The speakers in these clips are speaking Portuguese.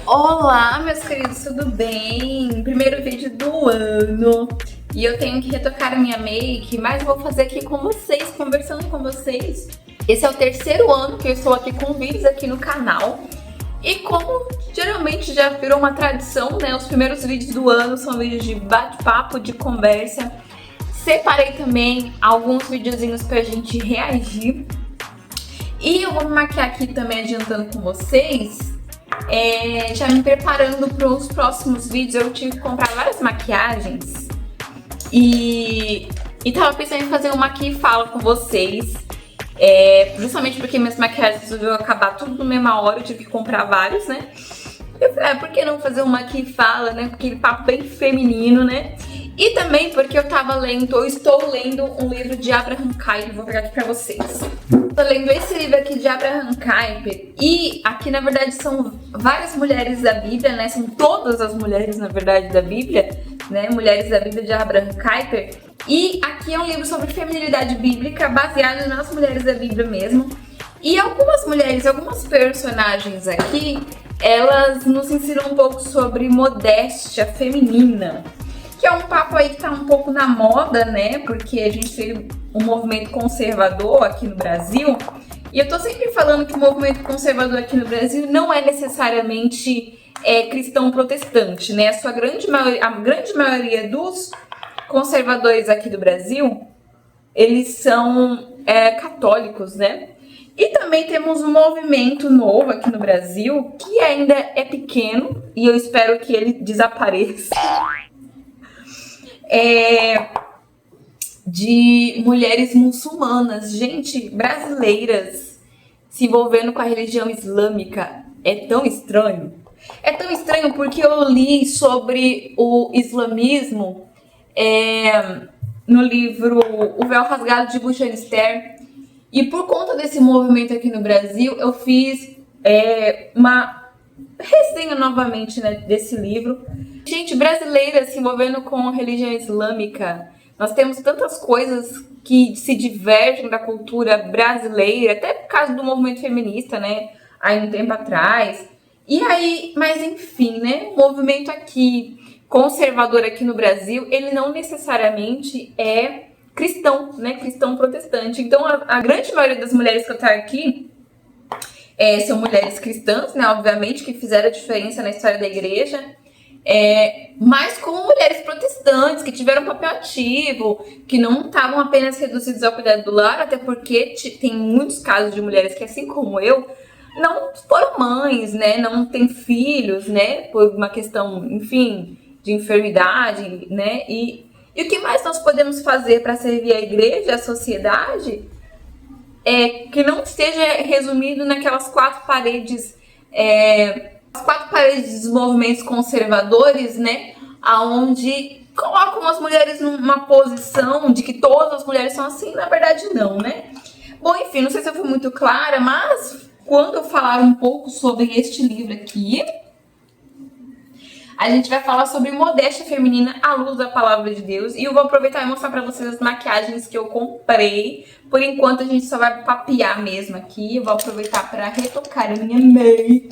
Olá, meus queridos, tudo bem? Primeiro vídeo do ano e eu tenho que retocar a minha make, mas vou fazer aqui com vocês, conversando com vocês. Esse é o terceiro ano que eu estou aqui com vídeos aqui no canal e como geralmente já virou uma tradição, né? Os primeiros vídeos do ano são vídeos de bate-papo, de conversa. Separei também alguns videozinhos pra gente reagir e eu vou me maquiar aqui também adiantando com vocês. Já me preparando para os próximos vídeos, eu tive que comprar várias maquiagens e tava pensando em fazer uma aqui e fala com vocês, justamente porque minhas maquiagens resolveu acabar tudo na mesma hora, eu tive que comprar vários, né? Eu falei, por que não fazer uma aqui e fala, né? Porque aquele papo bem feminino, né? E também porque eu estou lendo um livro de Abraham Kuyper, vou pegar aqui pra vocês. Tô lendo esse livro aqui de Abraham Kuyper e aqui na verdade são várias mulheres da Bíblia, né? São todas as mulheres na verdade da Bíblia, né? Mulheres da Bíblia de Abraham Kuyper. E aqui é um livro sobre feminilidade bíblica baseado nas mulheres da Bíblia mesmo. E algumas mulheres, algumas personagens aqui, elas nos ensinam um pouco sobre modéstia feminina. Que é um papo aí que tá um pouco na moda, né? Porque a gente teve um movimento conservador aqui no Brasil. E eu tô sempre falando que o movimento conservador aqui no Brasil não é necessariamente cristão protestante, né? A grande maioria dos conservadores aqui do Brasil, eles são católicos, né? E também temos um movimento novo aqui no Brasil, que ainda é pequeno, e eu espero que ele desapareça. De mulheres muçulmanas, gente, brasileiras se envolvendo com a religião islâmica. É tão estranho. É tão estranho porque eu li sobre o islamismo no livro O Véu Rasgado de Bushra Esther. E por conta desse movimento aqui no Brasil, eu fiz uma resenha novamente, né, desse livro. Gente, brasileira se envolvendo com a religião islâmica. Nós temos tantas coisas que se divergem da cultura brasileira, até por causa do movimento feminista, né? Aí um tempo atrás. E aí, mas enfim, né? O movimento aqui, conservador aqui no Brasil, ele não necessariamente é cristão, né? Cristão protestante. Então, a grande maioria das mulheres que eu trago aqui são mulheres cristãs, né? Obviamente, que fizeram a diferença na história da igreja. Mas como mulheres protestantes que tiveram um papel ativo, que não estavam apenas reduzidas ao cuidado do lar, até porque tem muitos casos de mulheres que, assim como eu, não foram mães, né? Não têm filhos, né? Por uma questão, enfim, de enfermidade, né? E o que mais nós podemos fazer para servir a igreja, a sociedade, que não esteja resumido naquelas quatro paredes, as quatro paredes dos movimentos conservadores, né? Aonde colocam as mulheres numa posição de que todas as mulheres são assim, na verdade não, né? Bom, enfim, não sei se eu fui muito clara, mas quando eu falar um pouco sobre este livro aqui, a gente vai falar sobre modéstia feminina à luz da palavra de Deus. E eu vou aproveitar e mostrar pra vocês as maquiagens que eu comprei. Por enquanto a gente só vai papear mesmo aqui. Eu vou aproveitar pra retocar a minha make.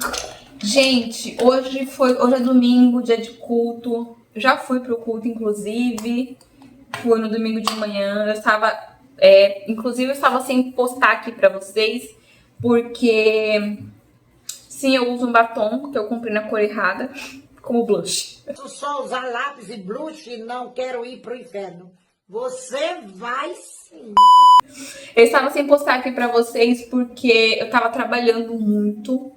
Gente, hoje é domingo, dia de culto. Eu já fui pro culto, inclusive. Fui no domingo de manhã. Inclusive eu estava sem postar aqui pra vocês. Porque, sim, eu uso um batom que eu comprei na cor errada. Como blush. Eu só usar lápis e blush e não quero ir pro inferno. Você vai sim. Eu estava sem postar aqui pra vocês porque eu tava trabalhando muito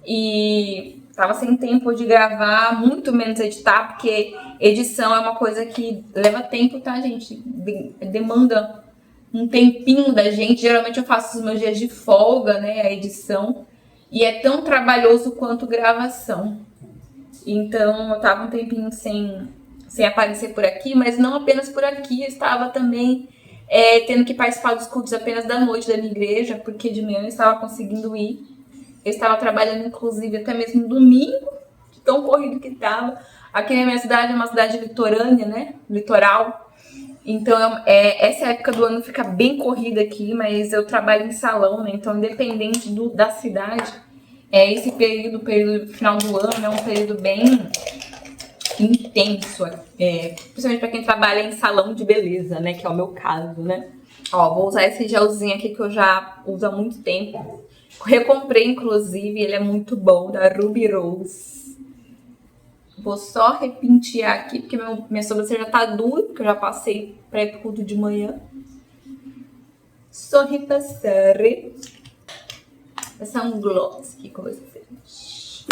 e tava sem tempo de gravar, muito menos editar, porque edição é uma coisa que leva tempo, tá, gente? Demanda um tempinho da gente. Geralmente eu faço os meus dias de folga, né, a edição, e é tão trabalhoso quanto gravação. Então eu tava um tempinho sem aparecer por aqui, mas não apenas por aqui, eu estava também tendo que participar dos cultos apenas da noite da minha igreja, porque de manhã eu estava conseguindo ir. Eu estava trabalhando inclusive até mesmo no domingo, de tão corrido que estava. Aqui na minha cidade é uma cidade litorânea, né? Litoral. Então essa época do ano fica bem corrida aqui, mas eu trabalho em salão, né? Então independente da cidade, Esse período final do ano, é um período bem intenso, principalmente para quem trabalha em salão de beleza, né, que é o meu caso, né. Ó, vou usar esse gelzinho aqui que eu já uso há muito tempo. Recomprei, inclusive, ele é muito bom, da Ruby Rose. Vou só repentear aqui, porque minha sobrancelha já tá dura, porque eu já passei pré-culto de manhã. Só repassar. Passar um gloss aqui com vocês.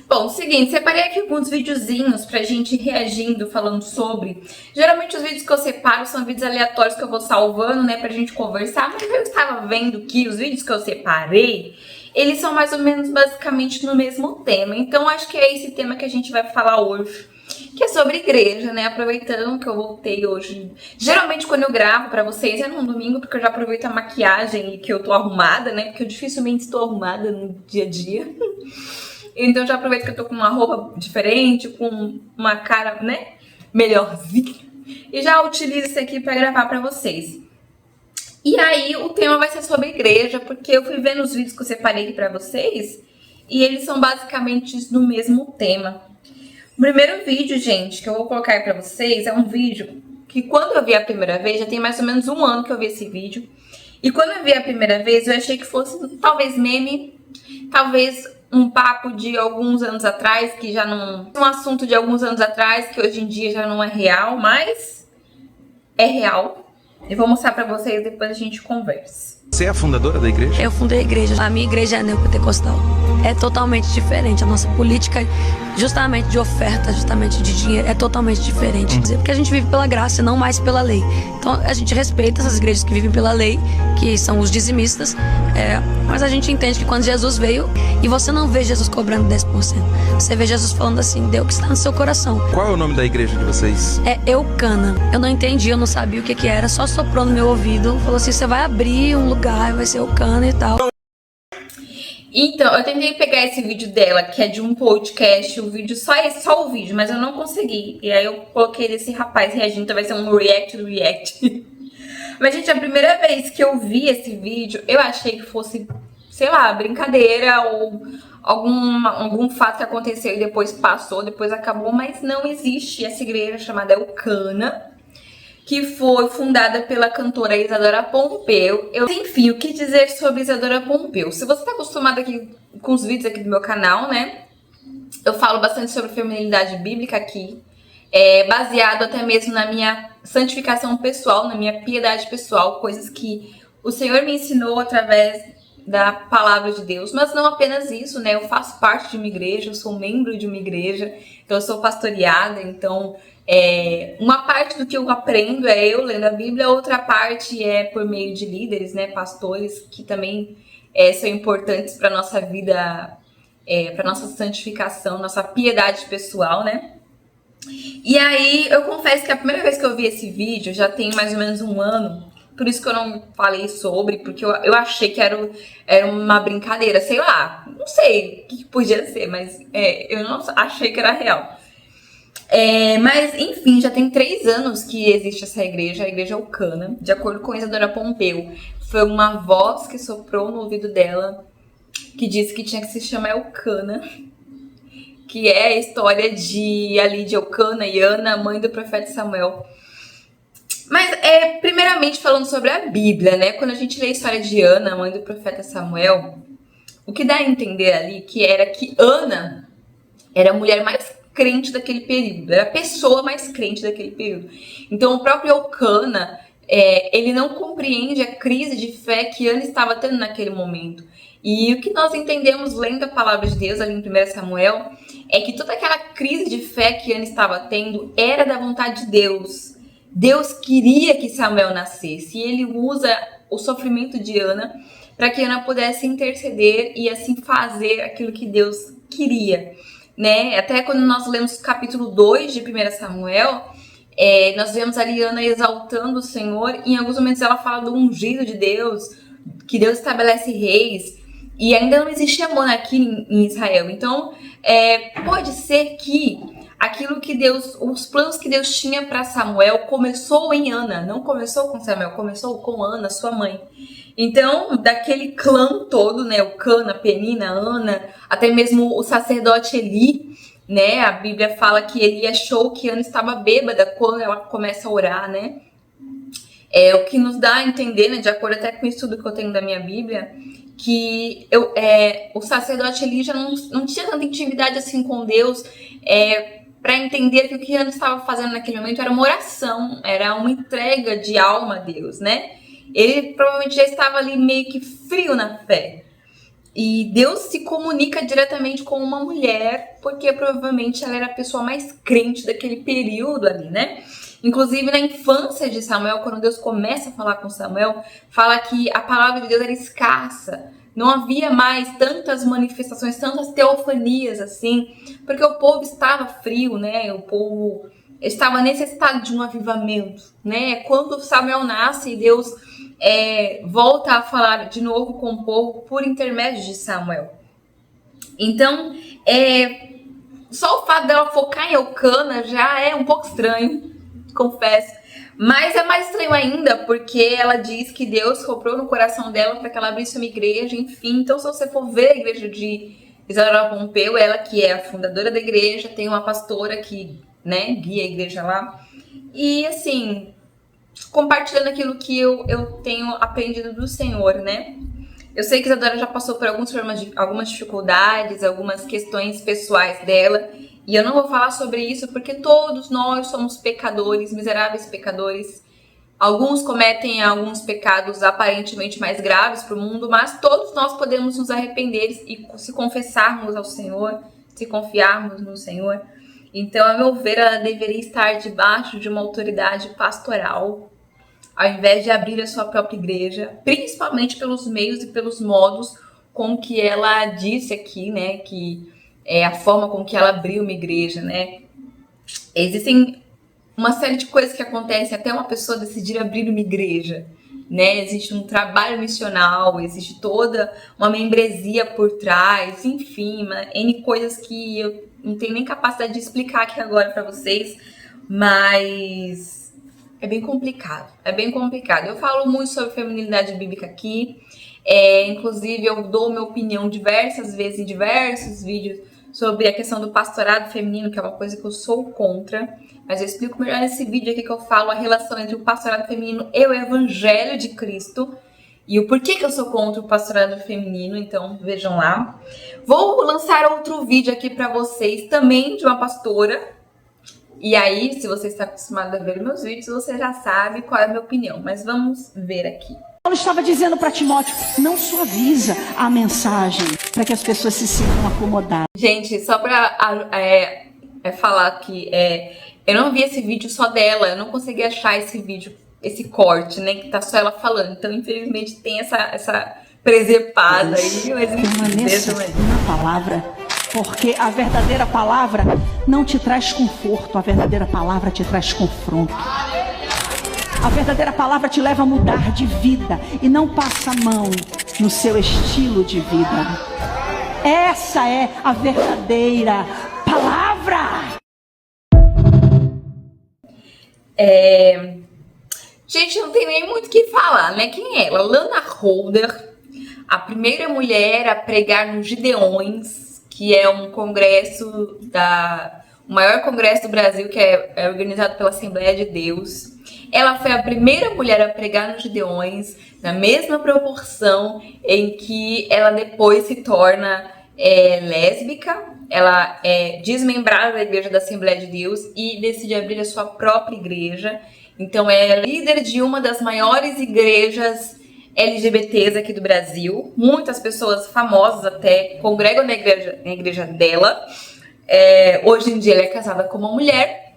Bom, seguinte, separei aqui alguns videozinhos pra gente ir reagindo, falando sobre. Geralmente os vídeos que eu separo são vídeos aleatórios que eu vou salvando, né, pra gente conversar. Mas eu estava vendo que os vídeos que eu separei, eles são mais ou menos basicamente no mesmo tema. Então acho que é esse tema que a gente vai falar hoje, que é sobre igreja, né? Aproveitando que eu voltei hoje. Geralmente quando eu gravo pra vocês é num domingo, porque eu já aproveito a maquiagem e que eu tô arrumada, né? Porque eu dificilmente estou arrumada no dia a dia. Então eu já aproveito que eu tô com uma roupa diferente, com uma cara, né, melhorzinha. E já utilizo isso aqui pra gravar pra vocês. E aí o tema vai ser sobre igreja, porque eu fui vendo os vídeos que eu separei aqui pra vocês e eles são basicamente no mesmo tema. O primeiro vídeo, gente, que eu vou colocar aí pra vocês é um vídeo que quando eu vi a primeira vez, já tem mais ou menos 1 ano que eu vi esse vídeo. E quando eu vi a primeira vez, eu achei que fosse talvez meme, talvez um papo de alguns anos atrás, que já não... Um assunto de alguns anos atrás, que hoje em dia já não é real, mas é real. Eu vou mostrar pra vocês, depois a gente conversa. Você é a fundadora da igreja? Eu fundei a igreja. A minha igreja é neopentecostal. É totalmente diferente. A nossa política, justamente de oferta, justamente de dinheiro, é totalmente diferente. Porque a gente vive pela graça e não mais pela lei. Então a gente respeita essas igrejas que vivem pela lei, que são os dizimistas. Mas a gente entende que quando Jesus veio, e você não vê Jesus cobrando 10%. Você vê Jesus falando assim, dê o que está no seu coração. Qual é o nome da igreja de vocês? É Eucana. Eu não entendi, eu não sabia o que era, só soprou no meu ouvido. Falou assim, você vai abrir um lugar, vai ser Eucana e tal. Então, eu tentei pegar esse vídeo dela, que é de um podcast, o vídeo, só o vídeo, mas eu não consegui. E aí eu coloquei desse rapaz reagindo, então vai ser um react do react. Mas, gente, a primeira vez que eu vi esse vídeo, eu achei que fosse, sei lá, brincadeira ou algum fato que aconteceu e depois passou, depois acabou, mas não existe essa igreja chamada Eucana, que foi fundada pela cantora Isadora Pompeu. Enfim, o que dizer sobre Isadora Pompeu? Se você tá acostumado aqui com os vídeos aqui do meu canal, né? Eu falo bastante sobre feminilidade bíblica aqui, baseado até mesmo na minha santificação pessoal, na minha piedade pessoal, coisas que o Senhor me ensinou através da palavra de Deus. Mas não apenas isso, né? Eu faço parte de uma igreja, eu sou membro de uma igreja, então eu sou pastoreada, então... uma parte do que eu aprendo é eu lendo a Bíblia, outra parte é por meio de líderes, né, pastores, que também são importantes para nossa vida, para nossa santificação, nossa piedade pessoal, né? E aí eu confesso que a primeira vez que eu vi esse vídeo já tem mais ou menos 1 ano, por isso que eu não falei sobre, porque eu achei que era uma brincadeira, sei lá, não sei o que podia ser, mas eu não achei que era real. Mas, enfim, já tem 3 anos que existe essa igreja, a igreja Eucana, de acordo com Isadora Pompeu. Foi uma voz que soprou no ouvido dela, que disse que tinha que se chamar Eucana, que é a história de Eucana e Ana, mãe do profeta Samuel. Mas, primeiramente falando sobre a Bíblia, né? Quando a gente lê a história de Ana, mãe do profeta Samuel, o que dá a entender ali que era que Ana era a mulher mais crente daquele período, era a pessoa mais crente daquele período. Então o próprio Eucana, ele não compreende a crise de fé que Ana estava tendo naquele momento. E o que nós entendemos lendo a palavra de Deus ali em 1 Samuel é que toda aquela crise de fé que Ana estava tendo era da vontade de Deus. Deus queria que Samuel nascesse e ele usa o sofrimento de Ana para que Ana pudesse interceder e assim fazer aquilo que Deus queria, né? Até quando nós lemos o capítulo 2 de 1 Samuel, nós vemos ali Ana exaltando o Senhor, e em alguns momentos ela fala do ungido de Deus, que Deus estabelece reis, e ainda não existia monarquia em Israel. Então, pode ser que aquilo que Deus, os planos que Deus tinha para Samuel começou em Ana, não começou com Samuel, começou com Ana, sua mãe. Então, daquele clã todo, né, o Cana, Penina, Ana, até mesmo o sacerdote Eli, né, a Bíblia fala que Eli achou que Ana estava bêbada quando ela começa a orar, né. O que nos dá a entender, né, de acordo até com o estudo que eu tenho da minha Bíblia, que o sacerdote Eli já não tinha tanta intimidade assim com Deus, para entender que o que Ana estava fazendo naquele momento era uma oração, era uma entrega de alma a Deus, né? Ele provavelmente já estava ali meio que frio na fé. E Deus se comunica diretamente com uma mulher, porque provavelmente ela era a pessoa mais crente daquele período ali, né? Inclusive na infância de Samuel, quando Deus começa a falar com Samuel, fala que a palavra de Deus era escassa. Não havia mais tantas manifestações, tantas teofanias assim, porque o povo estava frio, né? O povo estava necessitado de um avivamento, né? Quando Samuel nasce, Deus volta a falar de novo com o povo por intermédio de Samuel. Então, só o fato dela focar em Elcana já é um pouco estranho, confesso. Mas é mais estranho ainda porque ela diz que Deus soprou no coração dela para que ela abrisse uma igreja, enfim. Então, se você for ver a igreja de Isadora Pompeu, ela que é a fundadora da igreja, tem uma pastora que, né, guia a igreja lá. E, assim, compartilhando aquilo que eu tenho aprendido do Senhor, né? Eu sei que Isadora já passou por algumas dificuldades, algumas questões pessoais dela. E eu não vou falar sobre isso porque todos nós somos pecadores, miseráveis pecadores. Alguns cometem alguns pecados aparentemente mais graves para o mundo, mas todos nós podemos nos arrepender e se confessarmos ao Senhor, se confiarmos no Senhor. Então, a meu ver, ela deveria estar debaixo de uma autoridade pastoral, ao invés de abrir a sua própria igreja, principalmente pelos meios e pelos modos com que ela disse aqui, né, que é a forma com que ela abriu uma igreja, né? Existem uma série de coisas que acontecem até uma pessoa decidir abrir uma igreja, né? Existe um trabalho missional, existe toda uma membresia por trás, enfim, N coisas que eu não tenho nem capacidade de explicar aqui agora para vocês, mas é bem complicado, Eu falo muito sobre feminilidade bíblica aqui, inclusive eu dou minha opinião diversas vezes em diversos vídeos sobre a questão do pastorado feminino, que é uma coisa que eu sou contra, mas eu explico melhor nesse vídeo aqui que eu falo a relação entre o pastorado feminino e o evangelho de Cristo e o porquê que eu sou contra o pastorado feminino, então vejam lá. Vou lançar outro vídeo aqui para vocês, também de uma pastora, e aí, se você está acostumado a ver meus vídeos, você já sabe qual é a minha opinião, mas vamos ver aqui. Paulo estava dizendo para Timóteo, não suaviza a mensagem para que as pessoas se sintam acomodadas. Gente, só para falar que eu não vi esse vídeo só dela, eu não consegui achar esse vídeo, esse corte, né, que tá só ela falando. Então, infelizmente, tem essa presepada aí, mas permaneça na palavra, porque a verdadeira palavra não te traz conforto, a verdadeira palavra te traz confronto. A verdadeira palavra te leva a mudar de vida e não passa a mão no seu estilo de vida. Essa é a verdadeira palavra. Gente, não tem nem muito o que falar, né? Quem é ela? Lana Holder, a primeira mulher a pregar no Gideões, que é um congresso o maior congresso do Brasil, que é organizado pela Assembleia de Deus. Ela foi a primeira mulher a pregar nos Gideões, na mesma proporção em que ela depois se torna lésbica. Ela é desmembrada da Igreja da Assembleia de Deus e decide abrir a sua própria igreja. Então, ela é líder de uma das maiores igrejas LGBTs aqui do Brasil. Muitas pessoas famosas até congregam na igreja dela. Hoje em dia, ela é casada com uma mulher.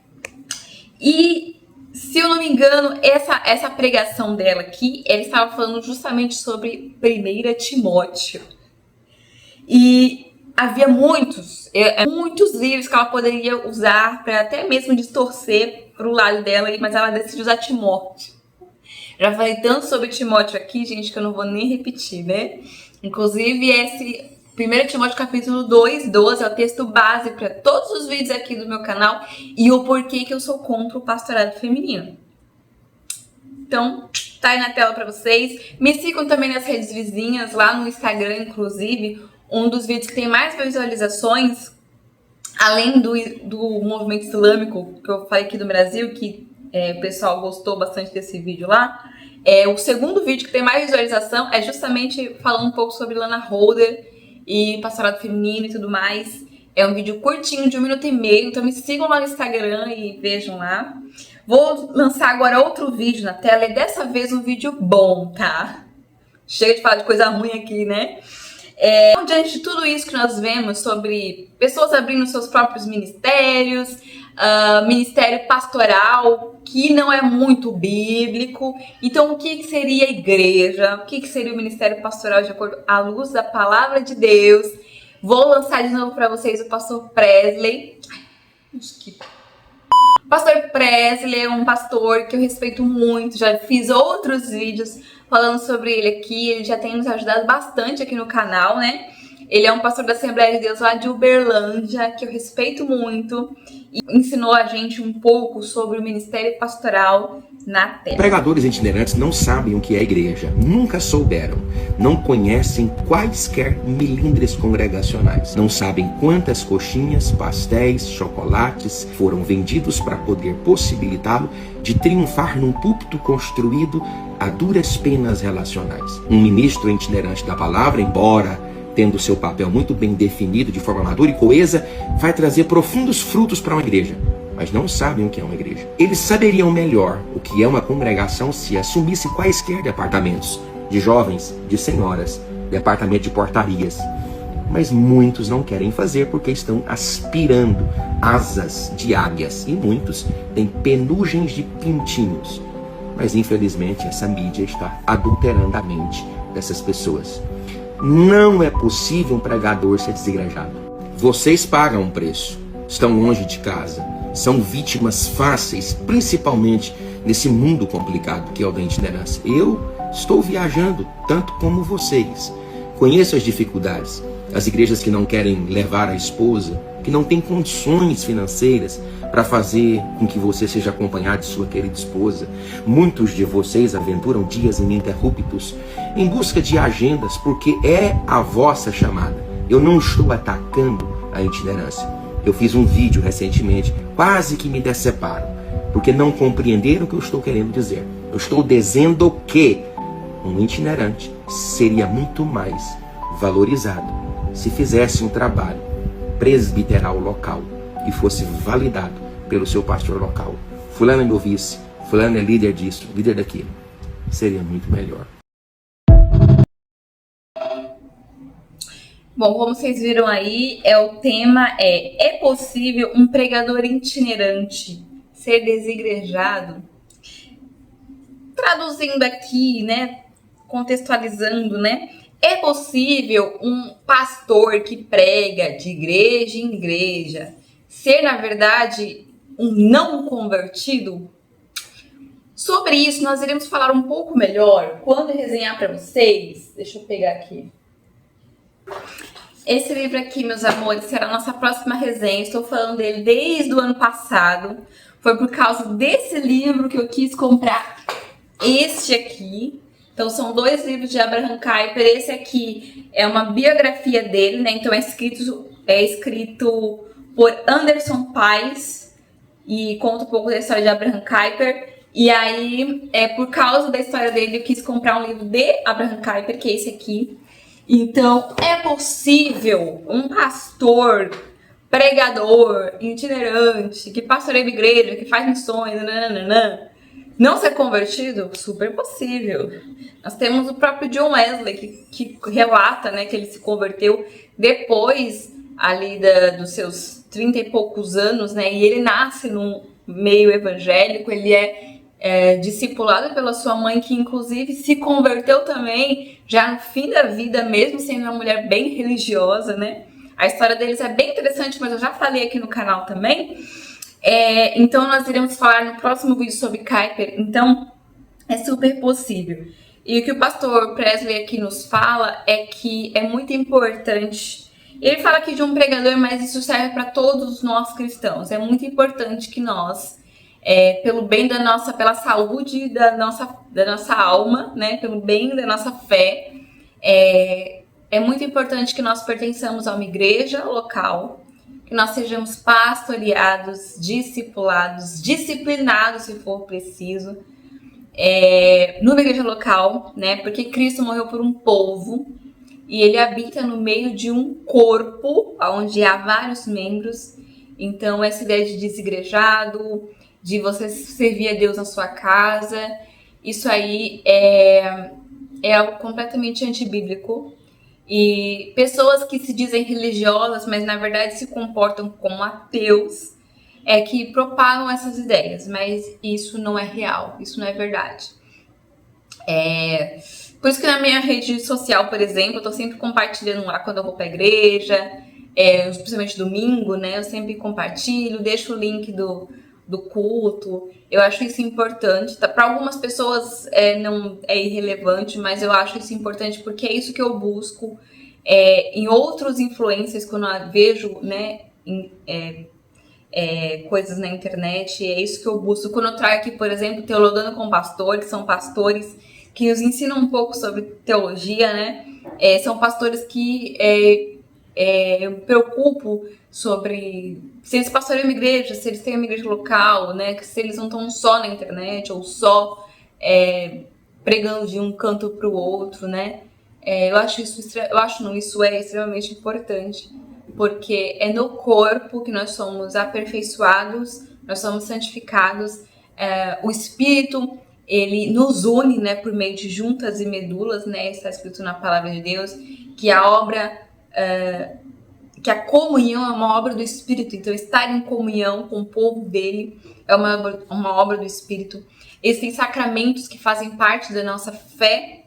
E, se eu não me engano, essa pregação dela aqui, ela estava falando justamente sobre 1 Timóteo. E havia muitos livros que ela poderia usar para até mesmo distorcer para o lado dela, mas ela decidiu usar Timóteo. Já falei tanto sobre Timóteo aqui, gente, que eu não vou nem repetir, né? Inclusive, 1 Timóteo capítulo 2, 12 é o texto base para todos os vídeos aqui do meu canal e o porquê que eu sou contra o pastorado feminino. Então, tá aí na tela para vocês. Me sigam também nas redes vizinhas, lá no Instagram, inclusive, um dos vídeos que tem mais visualizações, além do movimento islâmico, que eu falei aqui do Brasil, que o pessoal gostou bastante desse vídeo lá. O segundo vídeo que tem mais visualização é justamente falando um pouco sobre Lana Holder e pastorado feminino e tudo mais. É um vídeo curtinho, de 1 minuto e meio, então me sigam lá no Instagram e vejam lá. Vou lançar agora outro vídeo na tela, e dessa vez um vídeo bom, tá? Chega de falar de coisa ruim aqui, né? Diante de tudo isso que nós vemos sobre pessoas abrindo seus próprios ministérios, ministério pastoral, que não é muito bíblico. Então, o que seria a igreja? O que seria o ministério pastoral de acordo à luz da palavra de Deus? Vou lançar de novo para vocês o pastor Presley. O pastor Presley é um pastor que eu respeito muito, já fiz outros vídeos falando sobre ele aqui, ele já tem nos ajudado bastante aqui no canal, né? Ele é um pastor da Assembleia de Deus lá de Uberlândia, que eu respeito muito, e ensinou a gente um pouco sobre o ministério pastoral na terra. Pregadores itinerantes não sabem o que é igreja, nunca souberam, não conhecem quaisquer milindres congregacionais, não sabem quantas coxinhas, pastéis, chocolates foram vendidos para poder possibilitá-lo de triunfar num púlpito construído a duras penas relacionais. Um ministro itinerante da palavra, embora tendo seu papel muito bem definido de forma madura e coesa, vai trazer profundos frutos para uma igreja, mas não sabem o que é uma igreja. Eles saberiam melhor o que é uma congregação se assumissem quaisquer departamentos, de jovens, de senhoras, departamento de portarias. Mas muitos não querem fazer porque estão aspirando asas de águias, e muitos têm penugens de pintinhos. Mas infelizmente essa mídia está adulterando a mente dessas pessoas. Não é possível um pregador ser desigrejado. Vocês pagam um preço, estão longe de casa, são vítimas fáceis, principalmente nesse mundo complicado que é o da itinerância. Eu estou viajando tanto como vocês. Conheço as dificuldades, as igrejas que não querem levar a esposa, que não têm condições financeiras para fazer com que você seja acompanhado de sua querida esposa. Muitos de vocês aventuram dias ininterruptos em busca de agendas, porque é a vossa chamada. Eu não estou atacando a itinerância. Eu fiz um vídeo recentemente, quase que me deceparam, porque não compreenderam o que eu estou querendo dizer. Eu estou dizendo que um itinerante seria muito mais valorizado se fizesse um trabalho presbiteral local e fosse validado pelo seu pastor local. Fulano é meu vice, fulano é líder disso, líder daquilo. Seria muito melhor. Bom, como vocês viram aí, o tema é possível um pregador itinerante ser desigrejado? Traduzindo aqui, né, contextualizando, né, é possível um pastor que prega de igreja em igreja ser, na verdade, um não convertido? Sobre isso, nós iremos falar um pouco melhor quando eu resenhar para vocês. Deixa eu pegar aqui. Esse livro aqui, meus amores, será a nossa próxima resenha. Estou falando dele desde o ano passado. Foi por causa desse livro que eu quis comprar este aqui. Então, são 2 livros de Abraham Kuyper. Esse aqui é uma biografia dele, né? Então, é escrito por Anderson Paes e conta um pouco da história de Abraham Kuyper. E aí, por causa da história dele, eu quis comprar um livro de Abraham Kuyper, que é esse aqui. Então, é possível um pastor, pregador, itinerante, que pastoreia a igreja, que faz missões, não ser convertido? Super possível. Nós temos o próprio John Wesley, que relata, né, que ele se converteu depois ali dos seus 30 e poucos anos, né, e ele nasce num meio evangélico, ele é discipulado pela sua mãe, que inclusive se converteu também já no fim da vida, mesmo sendo uma mulher bem religiosa, né? A história deles é bem interessante, mas eu já falei aqui no canal também. Então nós iremos falar no próximo vídeo sobre Kuyper. Então é super possível. E o que o pastor Presley aqui nos fala é que é muito importante. Ele fala aqui de um pregador, mas isso serve para todos nós cristãos. É muito importante que nós, pelo bem da nossa, pela saúde da nossa alma, né, pelo bem da nossa fé, é muito importante que nós pertençamos a uma igreja local, que nós sejamos pastoreados, discipulados, disciplinados se for preciso, numa igreja local, né? Porque Cristo morreu por um povo e ele habita no meio de um corpo onde há vários membros. Então, essa ideia de desigrejado, de você servir a Deus na sua casa, isso aí é algo completamente antibíblico. E pessoas que se dizem religiosas, mas na verdade se comportam como ateus, que propagam essas ideias, mas isso não é real, isso não é verdade. Por isso que na minha rede social, por exemplo, eu tô sempre compartilhando lá quando eu vou pra igreja, principalmente domingo, né? Eu sempre compartilho, deixo o link do culto. Eu acho isso importante. Tá? Para algumas pessoas não é irrelevante, mas eu acho isso importante porque é isso que eu busco em outros influencers, quando eu vejo, né, coisas na internet, é isso que eu busco. Quando eu trago aqui, por exemplo, Teologando com Pastores, são pastores que nos ensinam um pouco sobre teologia, né? São pastores que eu me preocupo sobre se eles pastoreiam uma igreja, se eles têm uma igreja local, né? Se eles não estão só na internet ou só pregando de um canto para o outro, né? Isso é extremamente importante, porque é no corpo que nós somos aperfeiçoados, nós somos santificados. O Espírito, ele nos une, né, por meio de juntas e medulas, né? Está escrito na palavra de Deus que que a comunhão é uma obra do Espírito. Então, estar em comunhão com o povo dele é uma obra do Espírito. Existem sacramentos que fazem parte da nossa fé,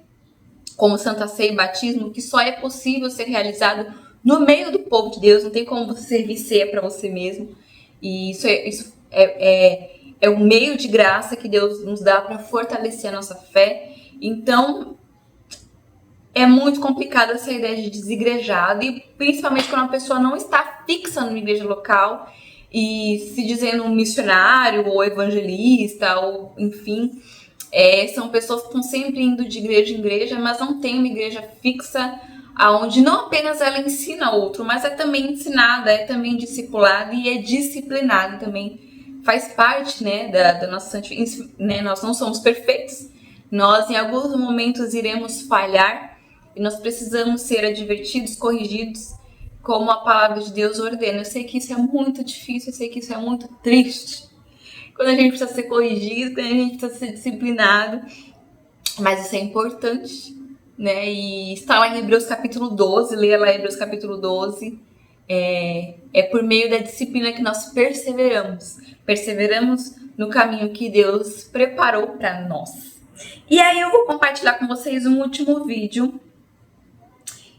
como Santa Ceia e Batismo, que só é possível ser realizado no meio do povo de Deus. Não tem como você servir ceia para você mesmo. E isso é um meio de graça que Deus nos dá para fortalecer a nossa fé. Então, é muito complicada essa ideia de desigrejado, e principalmente quando a pessoa não está fixa numa igreja local e se dizendo um missionário ou evangelista, ou enfim, são pessoas que estão sempre indo de igreja em igreja, mas não tem uma igreja fixa onde não apenas ela ensina outro, mas é também ensinada, é também discipulada e é disciplinada também. Faz parte, né, da nossa santificação, né? Nós não somos perfeitos, nós em alguns momentos iremos falhar, e nós precisamos ser advertidos, corrigidos, como a palavra de Deus ordena. Eu sei que isso é muito difícil, eu sei que isso é muito triste, quando a gente precisa ser corrigido, quando a gente precisa ser disciplinado, mas isso é importante, né? E está lá em Hebreus capítulo 12, leia lá Hebreus capítulo 12, é por meio da disciplina que nós perseveramos no caminho que Deus preparou para nós. E aí eu vou compartilhar com vocês um último vídeo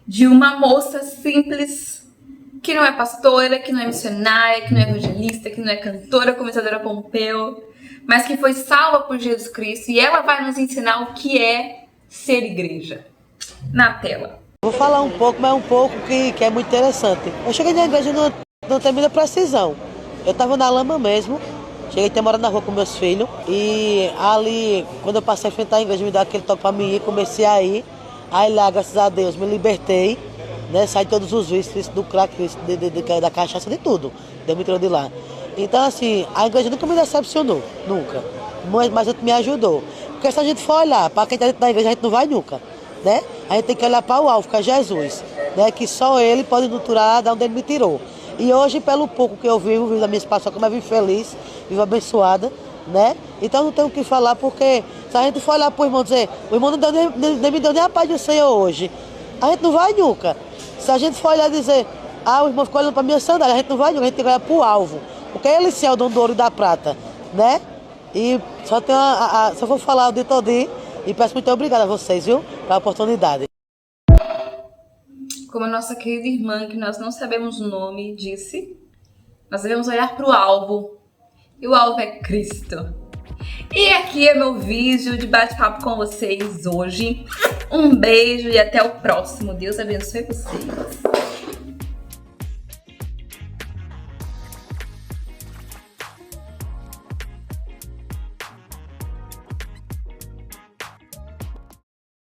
de uma moça simples, que não é pastora, que não é missionária, que não é evangelista, que não é cantora, como Isadora Pompeu, mas que foi salva por Jesus Cristo, e ela vai nos ensinar o que é ser igreja. Na tela. Vou falar um pouco, mas um pouco que é muito interessante. Eu cheguei na igreja não tem muita precisão. Eu estava na lama mesmo, cheguei a ter morado na rua com meus filhos, e ali, quando eu passei a frente à igreja, me deu aquele toque para mim ir, comecei a ir. Aí lá, graças a Deus, me libertei, né? Saí todos os vícios do crack, da cachaça, de tudo. Deus me tirou de lá. Então, assim, a igreja nunca me decepcionou, nunca. Mas me ajudou. Porque se a gente for olhar para quem está dentro da igreja, a gente não vai nunca, né? A gente tem que olhar para o alvo, que é Jesus, né? Que só Ele pode nos tirar de onde Ele me tirou. E hoje, pelo pouco que eu vivo da minha situação, como eu vivo feliz, vivo abençoada, né? Então não tenho o que falar, porque se a gente for olhar para o irmão e dizer, o irmão nem me deu nem a paz do Senhor hoje, a gente não vai nunca. Se a gente for olhar e dizer, o irmão ficou olhando para a minha sandália, a gente não vai nunca, a gente tem que olhar para o alvo, porque Ele sim é o dono do ouro e da prata, né? E só vou falar o dia todinho, e peço muito obrigada a vocês, viu, pela oportunidade. Como a nossa querida irmã, que nós não sabemos o nome, disse, nós devemos olhar para o alvo. E o alvo é Cristo. E aqui é meu vídeo de bate-papo com vocês hoje. Um beijo e até o próximo. Deus abençoe vocês.